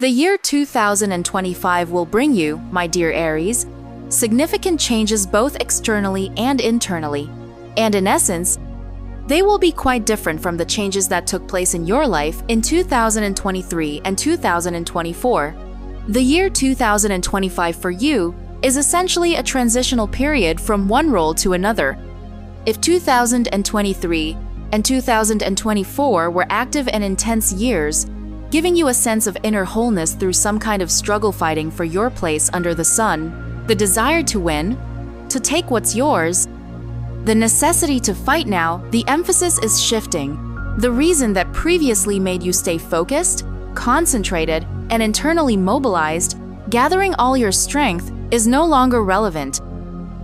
The year 2025 will bring you, my dear Aries, significant changes both externally and internally. And in essence, they will be quite different from the changes that took place in your life in 2023 and 2024. The year 2025 for you is essentially a transitional period from one role to another. If 2023 and 2024 were active and intense years, giving you a sense of inner wholeness through some kind of struggle fighting for your place under the sun, the desire to win, to take what's yours, the necessity to fight now, the emphasis is shifting. The reason that previously made you stay focused, concentrated, and internally mobilized, gathering all your strength, is no longer relevant.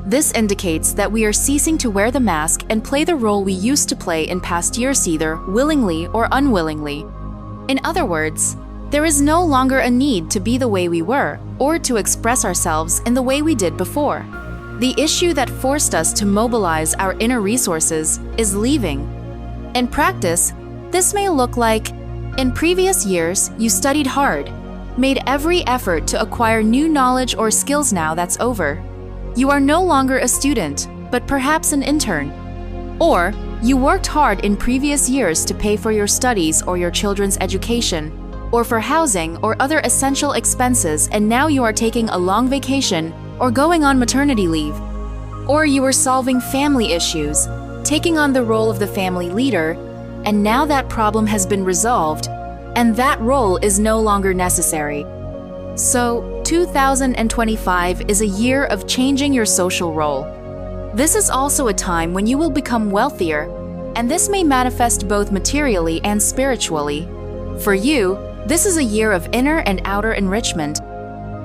This indicates that we are ceasing to wear the mask and play the role we used to play in past years, either willingly or unwillingly. In other words, there is no longer a need to be the way we were or to express ourselves in the way we did before. The issue that forced us to mobilize our inner resources is leaving. In practice, this may look like, in previous years, you studied hard, made every effort to acquire new knowledge or skills. Now that's over. You are no longer a student, but perhaps an intern. Or, you worked hard in previous years to pay for your studies or your children's education, or for housing or other essential expenses, and now you are taking a long vacation or going on maternity leave. Or you were solving family issues, taking on the role of the family leader, and now that problem has been resolved, and that role is no longer necessary. So, 2025 is a year of changing your social role. This is also a time when you will become wealthier, and this may manifest both materially and spiritually. For you, this is a year of inner and outer enrichment.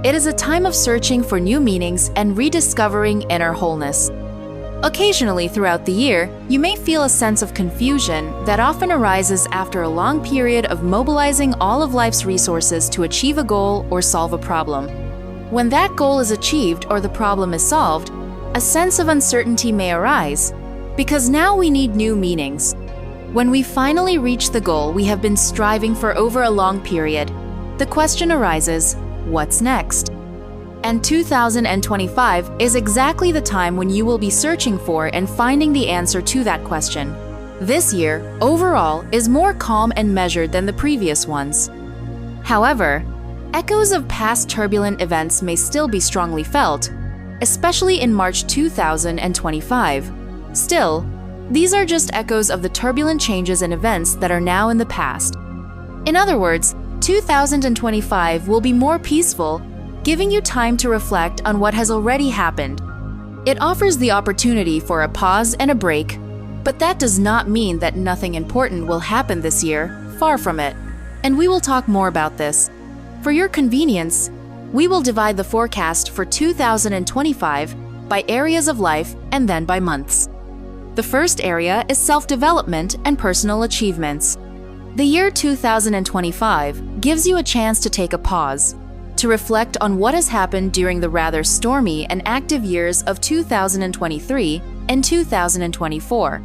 It is a time of searching for new meanings and rediscovering inner wholeness. Occasionally throughout the year, you may feel a sense of confusion that often arises after a long period of mobilizing all of life's resources to achieve a goal or solve a problem. When that goal is achieved or the problem is solved, a sense of uncertainty may arise, because now we need new meanings. When we finally reach the goal we have been striving for over a long period, the question arises, what's next? And 2025 is exactly the time when you will be searching for and finding the answer to that question. This year, overall, is more calm and measured than the previous ones. However, echoes of past turbulent events may still be strongly felt, especially in March 2025. Still, these are just echoes of the turbulent changes and events that are now in the past. In other words, 2025 will be more peaceful, giving you time to reflect on what has already happened. It offers the opportunity for a pause and a break, but that does not mean that nothing important will happen this year, far from it. And we will talk more about this. For your convenience, we will divide the forecast for 2025 by areas of life and then by months. The first area is self-development and personal achievements. The year 2025 gives you a chance to take a pause, to reflect on what has happened during the rather stormy and active years of 2023 and 2024.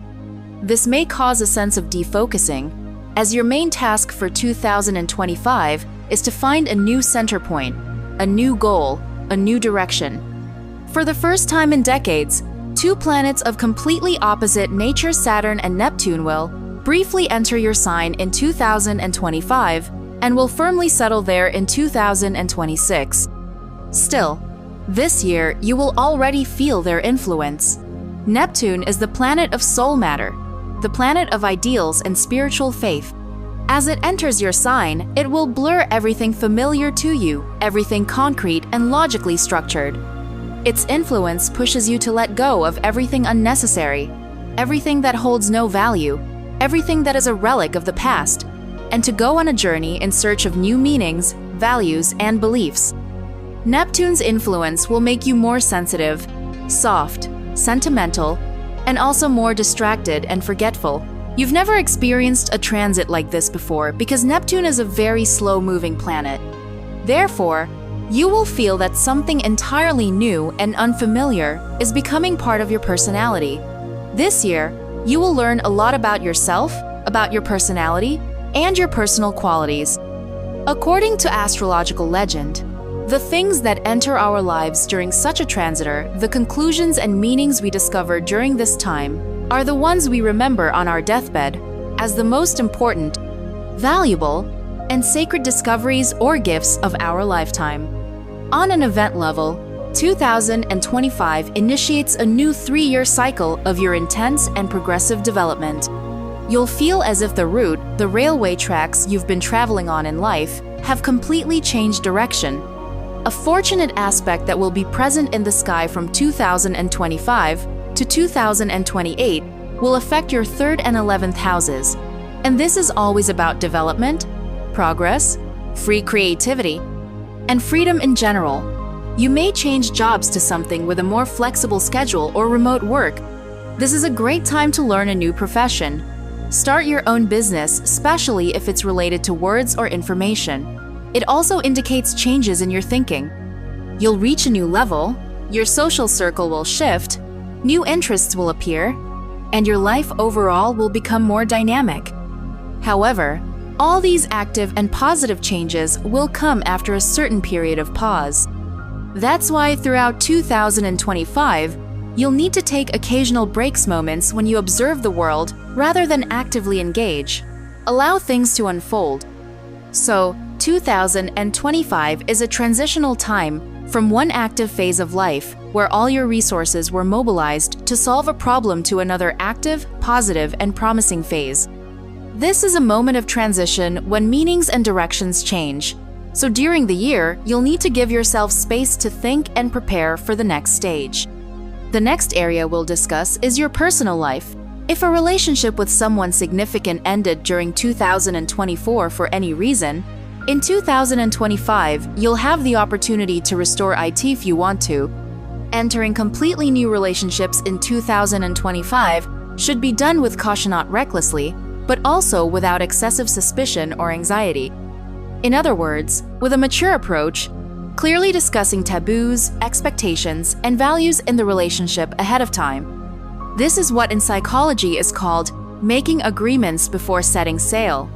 This may cause a sense of defocusing, as your main task for 2025 is to find a new center point, a new goal, a new direction. For the first time in decades, two planets of completely opposite nature, Saturn and Neptune, will briefly enter your sign in 2025 and will firmly settle there in 2026. Still, this year you will already feel their influence. Neptune is the planet of soul matter, the planet of ideals and spiritual faith. As it enters your sign, it will blur everything familiar to you, everything concrete and logically structured. Its influence pushes you to let go of everything unnecessary, everything that holds no value, everything that is a relic of the past, and to go on a journey in search of new meanings, values, and beliefs. Neptune's influence will make you more sensitive, soft, sentimental, and also more distracted and forgetful. You've never experienced a transit like this before because Neptune is a very slow-moving planet. Therefore, you will feel that something entirely new and unfamiliar is becoming part of your personality. This year, you will learn a lot about yourself, about your personality, and your personal qualities. According to astrological legend, the things that enter our lives during such a transit, the conclusions and meanings we discover during this time, are the ones we remember on our deathbed as the most important, valuable, and sacred discoveries or gifts of our lifetime. On an event level, 2025 initiates a new 3-year cycle of your intense and progressive development. You'll feel as if the route, the railway tracks you've been traveling on in life, have completely changed direction. A fortunate aspect that will be present in the sky from 2025 to 2028 will affect your 3rd and 11th houses, and this is always about development, progress, free creativity, and freedom in general. You may change jobs to something with a more flexible schedule or remote work. This is a great time to learn a new profession. Start your own business, especially if it's related to words or information. It also indicates changes in your thinking. You'll reach a new level, your social circle will shift, new interests will appear, and your life overall will become more dynamic. However, all these active and positive changes will come after a certain period of pause. That's why throughout 2025, you'll need to take occasional breaks moments when you observe the world rather than actively engage. Allow things to unfold. So, 2025 is a transitional time from one active phase of life, where all your resources were mobilized to solve a problem, to another active, positive, and promising phase. This is a moment of transition when meanings and directions change. So during the year, you'll need to give yourself space to think and prepare for the next stage. The next area we'll discuss is your personal life. If a relationship with someone significant ended during 2024 for any reason, in 2025, you'll have the opportunity to restore it if you want to. Entering completely new relationships in 2025 should be done with caution, not recklessly, but also without excessive suspicion or anxiety. In other words, with a mature approach, clearly discussing taboos, expectations, and values in the relationship ahead of time. This is what in psychology is called making agreements before setting sail.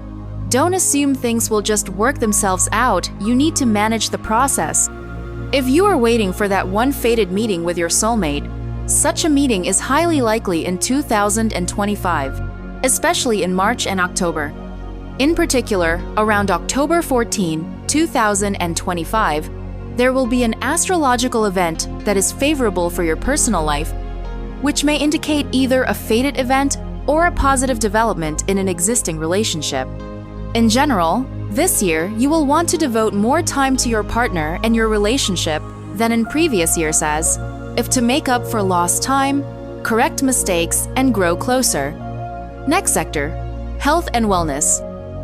Don't assume things will just work themselves out, you need to manage the process. If you are waiting for that one fated meeting with your soulmate, such a meeting is highly likely in 2025, especially in March and October. In particular, around October 14, 2025, there will be an astrological event that is favorable for your personal life, which may indicate either a fated event or a positive development in an existing relationship. In general, this year you will want to devote more time to your partner and your relationship than in previous years, as if to make up for lost time, correct mistakes, and grow closer. Next sector, health and wellness.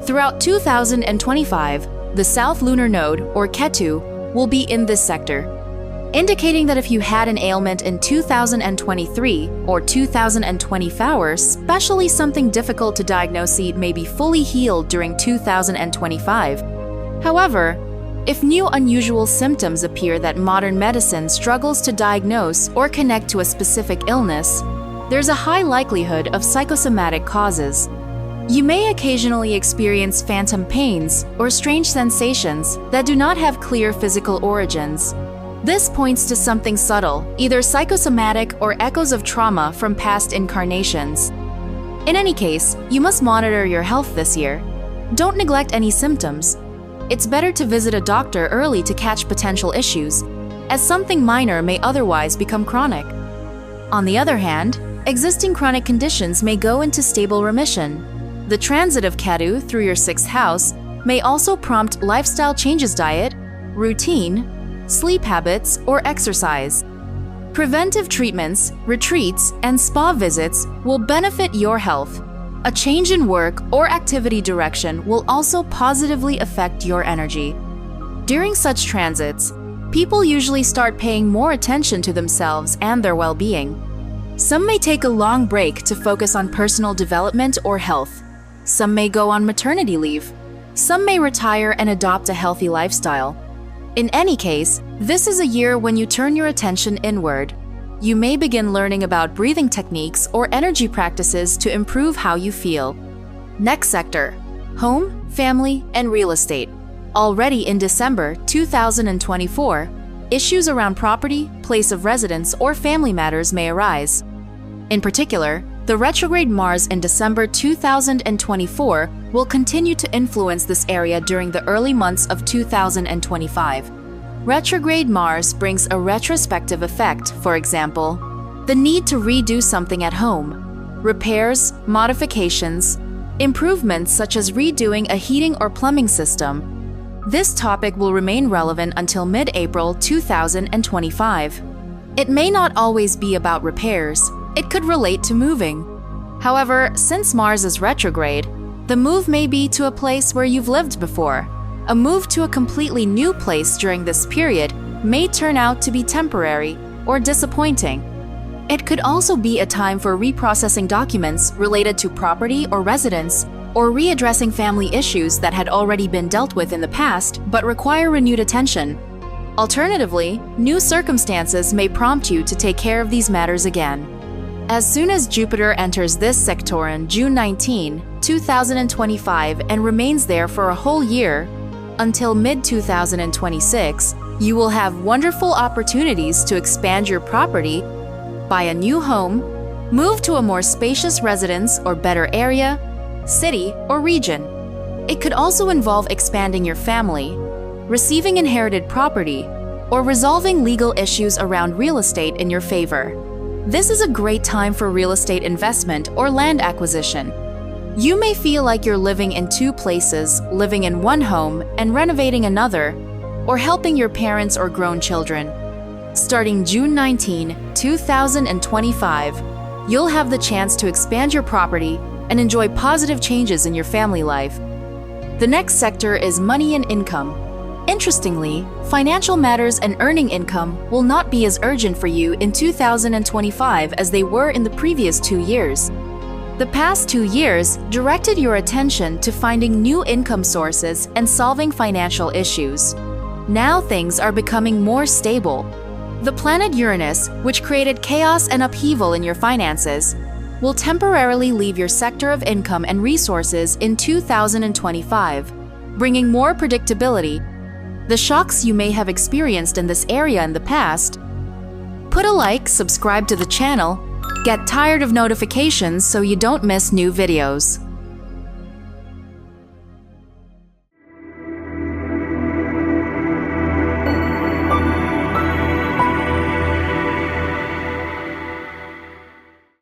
Throughout 2025, the South Lunar Node, or Ketu, will be in this sector, indicating that if you had an ailment in 2023 or 2024, especially something difficult to diagnose, it may be fully healed during 2025. However, if new unusual symptoms appear that modern medicine struggles to diagnose or connect to a specific illness, there's a high likelihood of psychosomatic causes. You may occasionally experience phantom pains or strange sensations that do not have clear physical origins. This points to something subtle, either psychosomatic or echoes of trauma from past incarnations. In any case, you must monitor your health this year. Don't neglect any symptoms. It's better to visit a doctor early to catch potential issues, as something minor may otherwise become chronic. On the other hand, existing chronic conditions may go into stable remission. The transit of Ketu through your 6th house may also prompt lifestyle changes, diet, routine, sleep habits, or exercise. Preventive treatments, retreats, and spa visits will benefit your health. A change in work or activity direction will also positively affect your energy. During such transits, people usually start paying more attention to themselves and their well-being. Some may take a long break to focus on personal development or health. Some may go on maternity leave. Some may retire and adopt a healthy lifestyle. In any case, this is a year when you turn your attention inward. You may begin learning about breathing techniques or energy practices to improve how you feel. Next sector, home, family, and real estate. Already in December 2024, issues around property, place of residence, or family matters may arise. In particular, the retrograde Mars in December 2024 will continue to influence this area during the early months of 2025. Retrograde Mars brings a retrospective effect, for example, the need to redo something at home, repairs, modifications, improvements such as redoing a heating or plumbing system. This topic will remain relevant until mid-April 2025. It may not always be about repairs. It could relate to moving. However, since Mars is retrograde, the move may be to a place where you've lived before. A move to a completely new place during this period may turn out to be temporary or disappointing. It could also be a time for reprocessing documents related to property or residence, or readdressing family issues that had already been dealt with in the past but require renewed attention. Alternatively, new circumstances may prompt you to take care of these matters again. As soon as Jupiter enters this sector on June 19, 2025 and remains there for a whole year, until mid-2026, you will have wonderful opportunities to expand your property, buy a new home, move to a more spacious residence or better area, city, or region. It could also involve expanding your family, receiving inherited property, or resolving legal issues around real estate in your favor. This is a great time for real estate investment or land acquisition. You may feel like you're living in two places, living in one home and renovating another, or helping your parents or grown children. Starting June 19, 2025, you'll have the chance to expand your property and enjoy positive changes in your family life. The next sector is money and income. Interestingly, financial matters and earning income will not be as urgent for you in 2025 as they were in the previous 2 years. The past 2 years directed your attention to finding new income sources and solving financial issues. Now things are becoming more stable. The planet Uranus, which created chaos and upheaval in your finances, will temporarily leave your sector of income and resources in 2025, bringing more predictability. The shocks you may have experienced in this area in the past. Put a like, subscribe to the channel, get tired of notifications so you don't miss new videos.